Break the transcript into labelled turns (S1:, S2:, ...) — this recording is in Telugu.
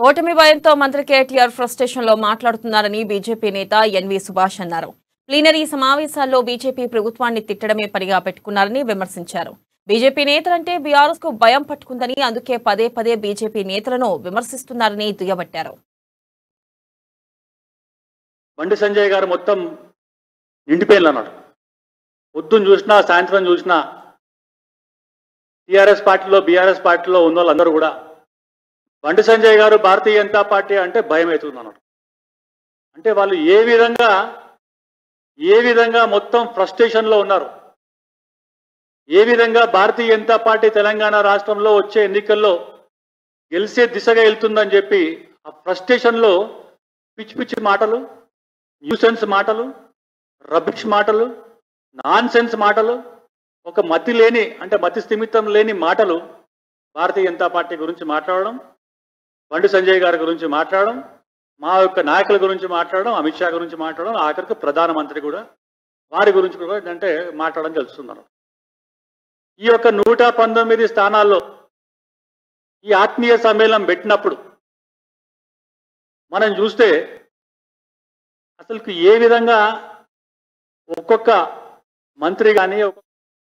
S1: ఓటమి భయంతో మంత్రి కేటీఆర్ ఫ్రస్ట్రేషన్ లో మాట్లాడుతున్నారని బీజేపీ నేత ఎన్వి సుభాష్ అన్నారు. ప్లీనరీ సమావేశాల్లో బీజేపీ ప్రభుత్వాన్ని తిట్టడమే పనిగా పెట్టుకున్నారని విమర్శించారు. బీజేపీ నేతలంటే బీఆర్ఎస్ కు భయం పట్టుకుందని, అందుకే పదే పదే బీజేపీ నేతలను విమర్శిస్తున్నారని దుయ్యబట్టారు.
S2: బండి సంజయ్ గారు మొత్తం నిండిపోయిందన్నాడు. పొద్దున్న చూసినా సాయంత్రం చూసినా టీఆర్ఎస్ పార్టీలో బీఆర్ఎస్ పార్టీలో ఉన్న వాళ్ళందరూ కూడా బండి సంజయ్ గారు భారతీయ జనతా పార్టీ అంటే భయం అవుతుంది అన్నాడు. అంటే వాళ్ళు ఏ విధంగా మొత్తం ఫ్రస్ట్రేషన్లో ఉన్నారు, ఏ విధంగా భారతీయ జనతా పార్టీ తెలంగాణ రాష్ట్రంలో వచ్చే ఎన్నికల్లో గెలిచే దిశగా వెళ్తుందని చెప్పి ఆ ఫ్రస్ట్రేషన్లో పిచ్చి పిచ్చి మాటలు, న్యూసెన్స్ మాటలు, రబిష్ మాటలు, నాన్ సెన్స్ మాటలు, ఒక మతి లేని అంటే మతి స్థిమితం లేని మాటలు భారతీయ జనతా పార్టీ గురించి మాట్లాడడం, బండి సంజయ్ గారి గురించి మాట్లాడడం, మా యొక్క నాయకుల గురించి మాట్లాడడం, అమిత్ షా గురించి మాట్లాడడం, ఆఖరికి ప్రధానమంత్రి కూడా వారి గురించి కూడా అంటే మాట్లాడడం తెలుస్తున్నారు. ఈ యొక్క 119 స్థానాల్లో ఈ ఆత్మీయ సమ్మేళనం పెట్టినప్పుడు మనం చూస్తే అసలు ఏ విధంగా ఒక్కొక్క మంత్రి కానీ